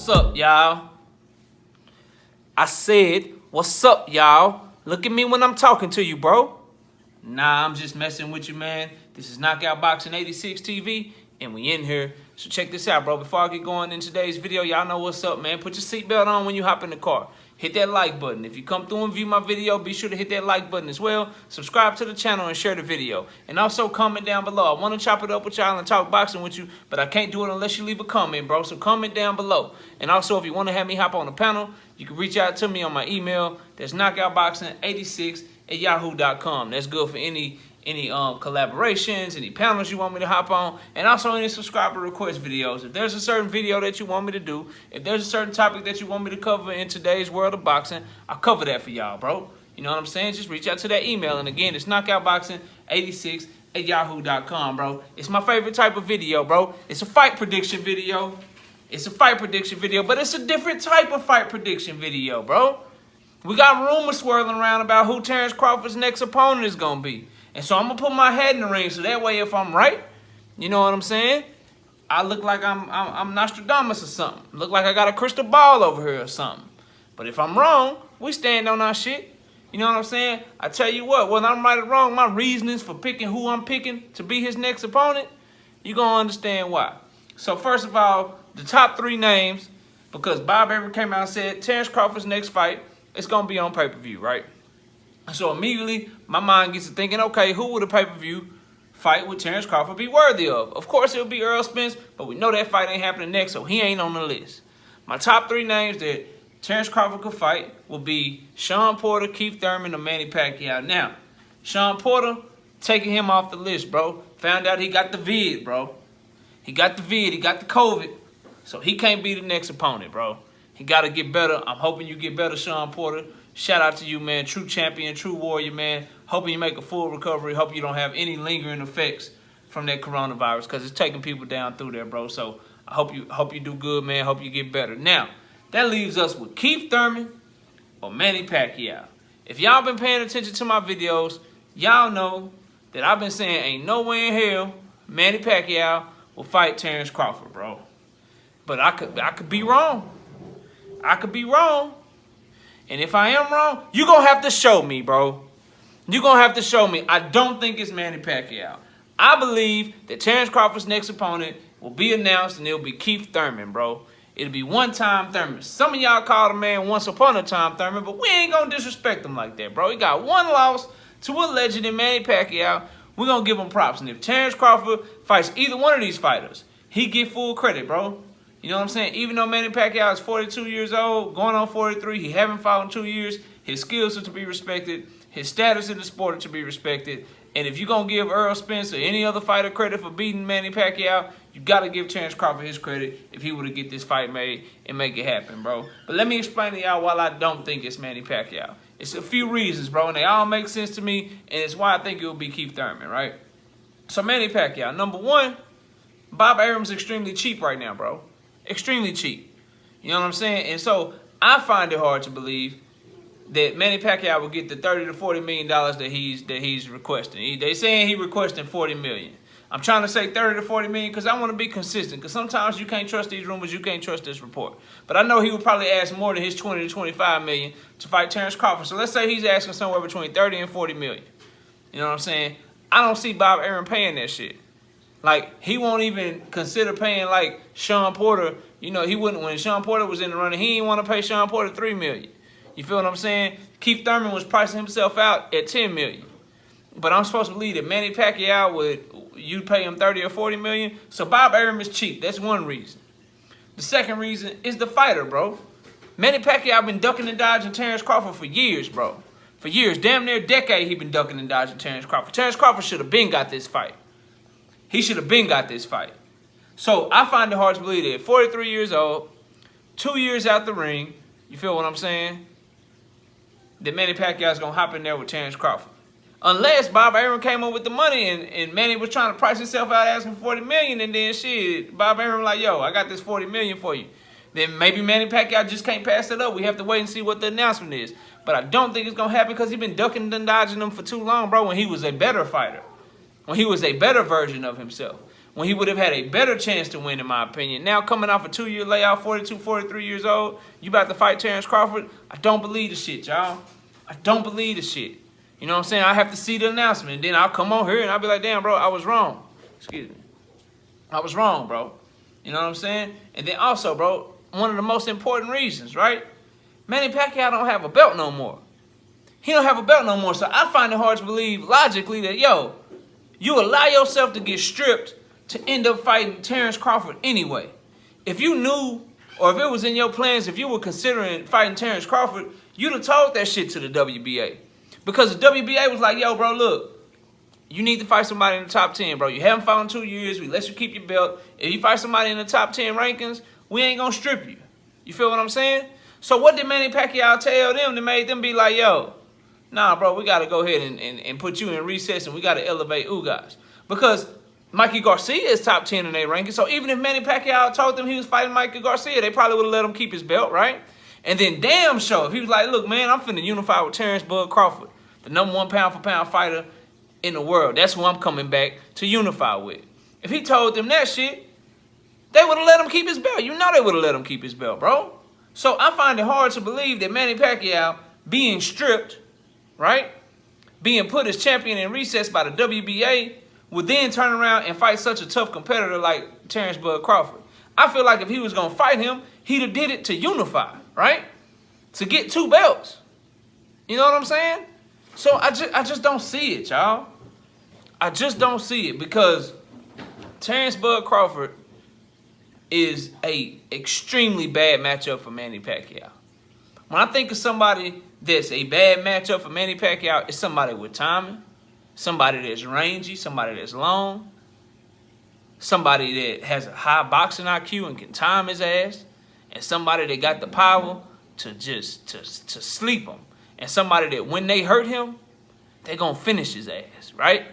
What's up, y'all? I said, what's up, y'all? Look at me when I'm talking to you, bro. Nah, I'm just messing with you, man. This is Knockout Boxing 86 TV, and we in here. So check this out, bro. Before I get going in today's video, y'all know what's up, man. Put your seatbelt on when you hop in the car. Hit that like button. If you come through and view my video, be sure to hit that like button as well. Subscribe to the channel and share the video. And also comment down below. I want to chop it up with y'all and talk boxing with you, but I can't do it unless you leave a comment, bro. So comment down below. And also, if you want to have me hop on the panel, you can reach out to me on my email. That's knockoutboxing86@yahoo.com. That's good for any collaborations, any panels you want me to hop on, and also any subscriber request videos. If there's a certain video that you want me to do, if there's a certain topic that you want me to cover in today's world of boxing, I'll cover that for y'all, bro. You know what I'm saying? Just reach out to that email. And again, it's knockoutboxing86@yahoo.com, bro. It's my favorite type of video, bro. It's a fight prediction video. It's a fight prediction video, but it's a different type of fight prediction video, bro. We got rumors swirling around about who Terence Crawford's next opponent is going to be. And so I'm going to put my head in the ring so that way if I'm right, you know what I'm saying? I look like I'm Nostradamus or something. Look like I got a crystal ball over here or something. But if I'm wrong, we stand on our shit. You know what I'm saying? I tell you what, whether I'm right or wrong, my reasonings for picking who I'm picking to be his next opponent, you're going to understand why. So first of all, the top three names, because Bob Arum came out and said Terence Crawford's next fight, it's going to be on pay-per-view, right? So immediately, my mind gets to thinking, okay, who would a pay-per-view fight with Terence Crawford be worthy of? Of course, it would be Errol Spence, but we know that fight ain't happening next, so he ain't on the list. My top three names that Terence Crawford could fight will be Shawn Porter, Keith Thurman, or Manny Pacquiao. Now, Shawn Porter, taking him off the list, bro. Found out he got the vid, bro. He got the vid, he got the COVID, so he can't be the next opponent, bro. He got to get better. I'm hoping you get better, Shawn Porter. Shout out to you, man. True champion, true warrior, man. Hoping you make a full recovery. Hope you don't have any lingering effects from that coronavirus because it's taking people down through there, bro. So I hope you do good, man. Hope you get better. Now, that leaves us with Keith Thurman or Manny Pacquiao. If y'all been paying attention to my videos, y'all know that I've been saying ain't no way in hell Manny Pacquiao will fight Terence Crawford, bro. But I could be wrong. I could be wrong. And if I am wrong, you're going to have to show me, bro. You're going to have to show me. I don't think it's Manny Pacquiao. I believe that Terence Crawford's next opponent will be announced, and it'll be Keith Thurman, bro. It'll be one-time Thurman. Some of y'all call the man once upon a time Thurman, but we ain't going to disrespect him like that, bro. He got one loss to a legend in Manny Pacquiao. We're going to give him props. And if Terence Crawford fights either one of these fighters, he get full credit, bro. You know what I'm saying? Even though Manny Pacquiao is 42 years old, going on 43, he haven't fought in 2 years, his skills are to be respected, his status in the sport are to be respected, and if you're going to give Errol Spence or any other fighter credit for beating Manny Pacquiao, you got to give Terence Crawford his credit if he were to get this fight made and make it happen, bro. But let me explain to y'all why I don't think it's Manny Pacquiao. It's a few reasons, bro, and they all make sense to me, and it's why I think it will be Keith Thurman, right? So Manny Pacquiao, number one, Bob Arum's extremely cheap right now, bro. Extremely cheap. You know what I'm saying? And so I find it hard to believe that Manny Pacquiao will get the $30 to $40 million that he's requesting. They saying he requesting $40 million. I'm trying to say $30 to $40 million because I want to be consistent. Because sometimes you can't trust these rumors, you can't trust this report. But I know he would probably ask more than his $20 to $25 million to fight Terence Crawford. So let's say he's asking somewhere between $30 and $40 million. You know what I'm saying? I don't see Bob Arum paying that shit. Like, he won't even consider paying, like, Shawn Porter. You know, he wouldn't, when Shawn Porter was in the running, he didn't want to pay Shawn Porter $3 million. You feel what I'm saying? Keith Thurman was pricing himself out at $10 million. But I'm supposed to believe that Manny Pacquiao you'd pay him $30 or $40 million. So Bob Arum is cheap. That's one reason. The second reason is the fighter, bro. Manny Pacquiao been ducking and dodging Terence Crawford for years, bro. For years. Damn near a decade he been ducking and dodging Terence Crawford. Terence Crawford should have been got this fight. He should have been got this fight. So I find it hard to believe that at 43 years old, 2 years out the ring, you feel what I'm saying? That Manny Pacquiao's going to hop in there with Terence Crawford. Unless Bob Arum came up with the money and Manny was trying to price himself out asking for $40 million, and then shit, Bob Arum like, yo, I got this $40 million for you. Then maybe Manny Pacquiao just can't pass it up. We have to wait and see what the announcement is. But I don't think it's going to happen because he's been ducking and dodging them for too long, bro, when he was a better fighter. When he was a better version of himself. when he would have had a better chance to win, in my opinion. Now, coming off a 2-year layoff, 42, 43 years old, you about to fight Terence Crawford? I don't believe the shit, y'all. I don't believe the shit. You know what I'm saying? I have to see the announcement, and then I'll come on here and I'll be like, damn, bro, I was wrong. Excuse me. I was wrong, bro. You know what I'm saying? And then also, bro, one of the most important reasons, right? Manny Pacquiao don't have a belt no more. He don't have a belt no more, so I find it hard to believe logically that, yo, you allow yourself to get stripped to end up fighting Terence Crawford anyway. If you knew, or if it was in your plans, if you were considering fighting Terence Crawford, you'd have told that shit to the WBA. Because the WBA was like, yo, bro, look, you need to fight somebody in the top 10, bro. You haven't fought in 2 years. We let you keep your belt. If you fight somebody in the top 10 rankings, we ain't going to strip you. You feel what I'm saying? So what did Manny Pacquiao tell them that made them be like, yo, nah, bro, we got to go ahead and put you in recess, and we got to elevate Ugas? Because Mikey Garcia is top 10 in their ranking. So even if Manny Pacquiao told them he was fighting Mikey Garcia, they probably would have let him keep his belt, right? And then damn sure, if he was like, look, man, I'm finna unify with Terence Bud Crawford, the #1 pound-for-pound fighter in the world. That's who I'm coming back to unify with. If he told them that shit, they would have let him keep his belt. You know they would have let him keep his belt, bro. So I find it hard to believe that Manny Pacquiao being stripped, right, being put as champion in recess by the WBA, would then turn around and fight such a tough competitor like Terence Bud Crawford. I feel like if he was going to fight him, he'd have did it to unify, right? To get 2 belts. You know what I'm saying? So I just don't see it, y'all. I just don't see it, because Terence Bud Crawford is a extremely bad matchup for Manny Pacquiao. When I think of somebody that's a bad matchup for Manny Pacquiao, it's somebody with timing, somebody that's rangy, somebody that's long, somebody that has a high boxing IQ and can time his ass, and somebody that got the power to just to sleep him, and somebody that when they hurt him, they gonna finish his ass, right?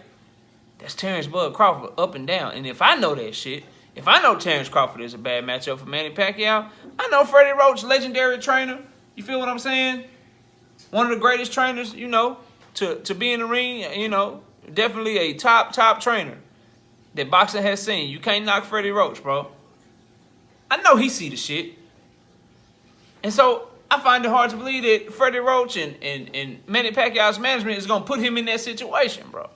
That's Terence Bud Crawford up and down. And if I know that shit, if I know Terence Crawford is a bad matchup for Manny Pacquiao, I know Freddie Roach, legendary trainer. You feel what I'm saying? One of the greatest trainers, you know, to be in the ring, you know, definitely a top trainer that boxing has seen. You can't knock Freddie Roach, bro. I know he see the shit. And so I find it hard to believe that Freddie Roach and Manny Pacquiao's management is going to put him in that situation, bro.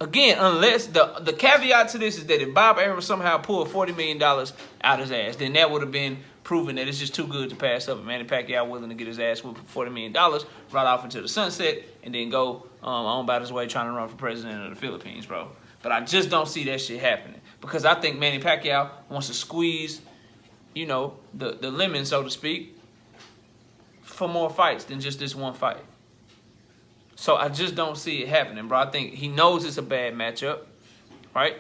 Again, unless the caveat to this is that if Bob Arum somehow pulled $40 million out his ass, then that would have been proven that it's just too good to pass up. And Manny Pacquiao willing to get his ass whooped for $40 million, right off into the sunset, and then go on about his way trying to run for president of the Philippines, bro. But I just don't see that shit happening, because I think Manny Pacquiao wants to squeeze, you know, the lemon, so to speak, for more fights than just this one fight. So I just don't see it happening, bro. I think he knows it's a bad matchup, right?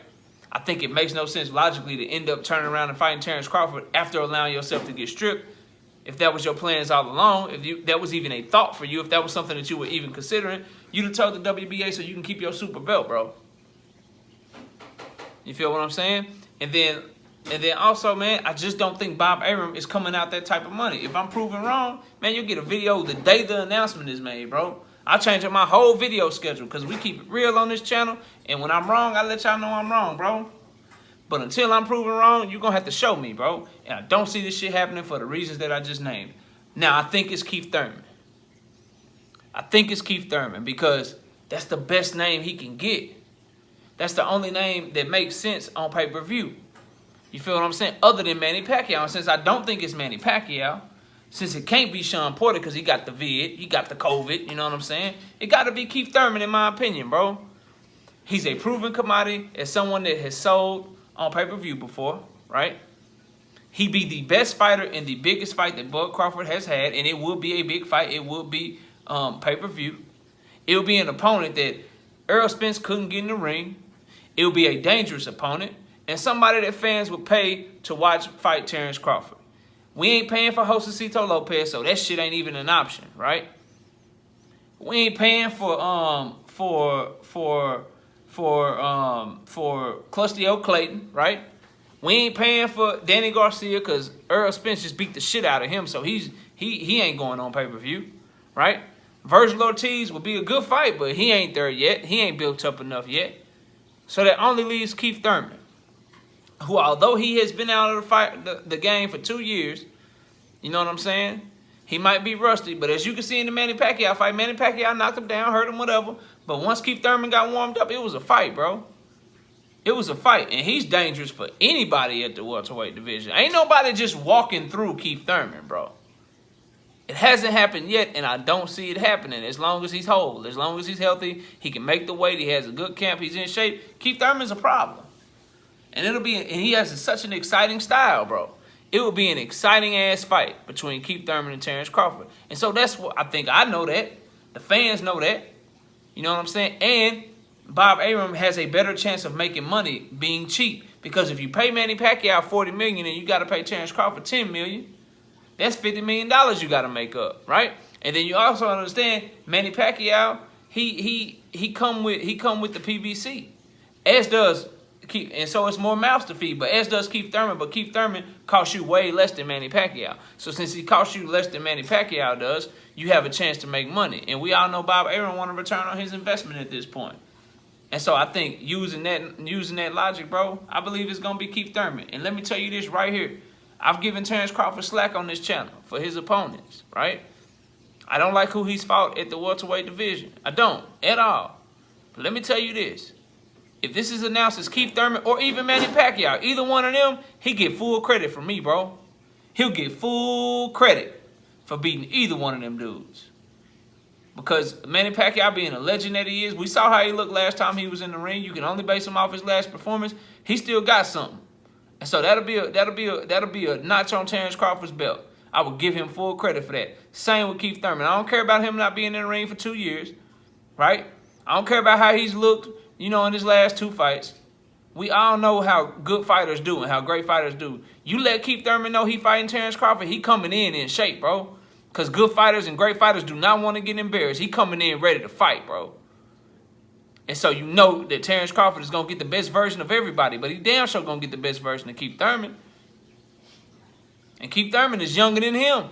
I think it makes no sense logically to end up turning around and fighting Terence Crawford after allowing yourself to get stripped. If that was your plans all along, if that was even a thought for you, if that was something that you were even considering, you'd have told the WBA so you can keep your super belt, bro. You feel what I'm saying? And then also, man, I just don't think Bob Arum is coming out that type of money. If I'm proven wrong, man, you'll get a video the day the announcement is made, bro. I'll change up my whole video schedule, because we keep it real on this channel. And when I'm wrong, I let y'all know I'm wrong, bro. But until I'm proven wrong, you're going to have to show me, bro. And I don't see this shit happening for the reasons that I just named. Now, I think it's Keith Thurman. I think it's Keith Thurman, because that's the best name he can get. That's the only name that makes sense on pay-per-view. You feel what I'm saying? Other than Manny Pacquiao. And since I don't think it's Manny Pacquiao, since it can't be Shawn Porter because he got the vid, he got the COVID, you know what I'm saying? It got to be Keith Thurman, in my opinion, bro. He's a proven commodity as someone that has sold on pay-per-view before, right? He be the best fighter in the biggest fight that Bud Crawford has had, and it will be a big fight. It will be pay-per-view. It will be an opponent that Errol Spence couldn't get in the ring. It will be a dangerous opponent, and somebody that fans would pay to watch fight Terence Crawford. We ain't paying for Josecito Lopez, so that shit ain't even an option, right? We ain't paying for Clustio Clayton, right? We ain't paying for Danny Garcia because Errol Spence just beat the shit out of him, so he ain't going on pay-per-view, right? Vergil Ortiz would be a good fight, but he ain't there yet. He ain't built up enough yet. So that only leaves Keith Thurman, who, although he has been out of the game for 2 years, you know what I'm saying? He might be rusty, but as you can see in the Manny Pacquiao fight, Manny Pacquiao knocked him down, hurt him, whatever. But once Keith Thurman got warmed up, it was a fight, bro. It was a fight, and he's dangerous for anybody at the welterweight division. Ain't nobody just walking through Keith Thurman, bro. It hasn't happened yet, and I don't see it happening as long as he's whole. As long as he's healthy, he can make the weight, he has a good camp, he's in shape. Keith Thurman's a problem. And he has such an exciting style, bro. It will be an exciting-ass fight between Keith Thurman and Terence Crawford. And so that's what I think. I know that. The fans know that. You know what I'm saying? And Bob Arum has a better chance of making money being cheap. Because if you pay Manny Pacquiao $40 million and you got to pay Terence Crawford $10 million, that's $50 million you got to make up, right? And then you also understand Manny Pacquiao, he come with the PBC, as does Keith, and so it's more mouths to feed, but as does Keith Thurman. But Keith Thurman costs you way less than Manny Pacquiao. So since he costs you less than Manny Pacquiao does, you have a chance to make money. And we all know Bob Arum want to return on his investment at this point. And so I think using that logic, bro, I believe it's gonna be Keith Thurman. And let me tell you this right here. I've given Terence Crawford slack on this channel for his opponents, right? I don't like who he's fought at the welterweight division. I don't, at all. But let me tell you this. If this is announced as Keith Thurman or even Manny Pacquiao, either one of them, he get full credit from me, bro. He'll get full credit for beating either one of them dudes. Because Manny Pacquiao being a legend that he is, we saw how he looked last time he was in the ring. You can only base him off his last performance. He still got something. And so that'll be a notch on Terence Crawford's belt. I would give him full credit for that. Same with Keith Thurman. I don't care about him not being in the ring for 2 years, right? I don't care about how he's looked, you know, in his last 2 fights. We all know how good fighters do and how great fighters do. You let Keith Thurman know he fighting Terence Crawford, he coming in shape, bro. Because good fighters and great fighters do not want to get embarrassed. He coming in ready to fight, bro. And so you know that Terence Crawford is going to get the best version of everybody, but he damn sure going to get the best version of Keith Thurman. And Keith Thurman is younger than him.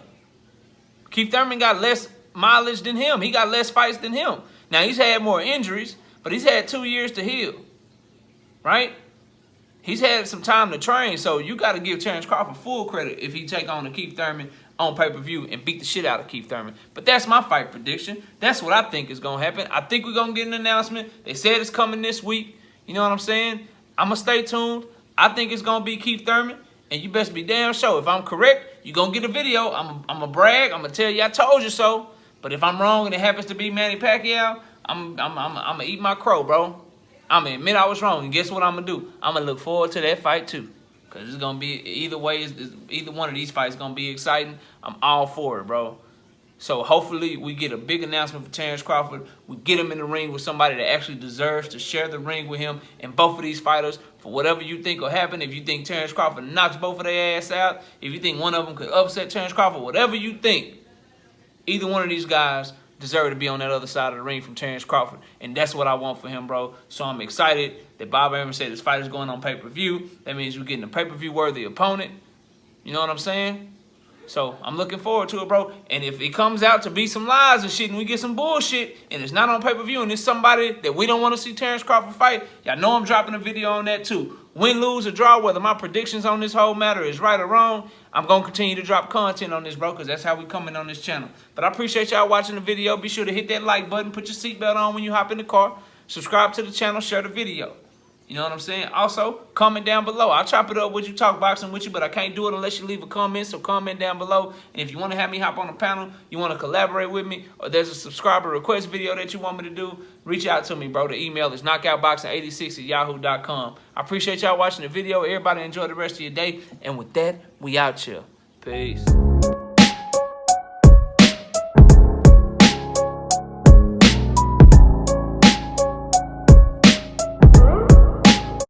Keith Thurman got less mileage than him. He got less fights than him. Now, he's had more injuries, but he's had 2 years to heal, right? He's had some time to train, so you got to give Terence Crawford full credit if he take on a Keith Thurman on pay-per-view and beat the shit out of Keith Thurman. But that's my fight prediction. That's what I think is going to happen. I think we're going to get an announcement. They said it's coming this week. You know what I'm saying? I'm going to stay tuned. I think it's going to be Keith Thurman, and you best be damn sure. If I'm correct, you're going to get a video. I'm going to brag. I'm going to tell you I told you so. But if I'm wrong and it happens to be Manny Pacquiao, I'm going to eat my crow, bro. I'm going to admit I was wrong. And guess what I'm going to do? I'm going to look forward to that fight, too. Because it's going to be, either way, either one of these fights is going to be exciting. I'm all for it, bro. So hopefully we get a big announcement for Terence Crawford. We get him in the ring with somebody that actually deserves to share the ring with him. And both of these fighters, for whatever you think will happen, if you think Terence Crawford knocks both of their ass out, if you think one of them could upset Terence Crawford, whatever you think, either one of these guys deserve to be on that other side of the ring from Terence Crawford. And that's what I want for him, bro. So I'm excited that Bob Arum said this fight is going on pay-per-view. That means we're getting a pay-per-view worthy opponent. You know what I'm saying? So I'm looking forward to it, bro. And if it comes out to be some lies and shit and we get some bullshit and it's not on pay-per-view and it's somebody that we don't want to see Terence Crawford fight, y'all know I'm dropping a video on that too. Win, lose, or draw, whether my predictions on this whole matter is right or wrong, I'm going to continue to drop content on this, bro, because that's how we coming on this channel. But I appreciate y'all watching the video. Be sure to hit that like button, put your seatbelt on when you hop in the car, subscribe to the channel, share the video. You know what I'm saying? Also, comment down below. I'll chop it up with you, talk boxing with you, but I can't do it unless you leave a comment, so comment down below. And if you want to have me hop on the panel, you want to collaborate with me, or there's a subscriber request video that you want me to do, reach out to me, bro. The email is knockoutboxing86@yahoo.com. I appreciate y'all watching the video. Everybody enjoy the rest of your day. And with that, we out here. Peace.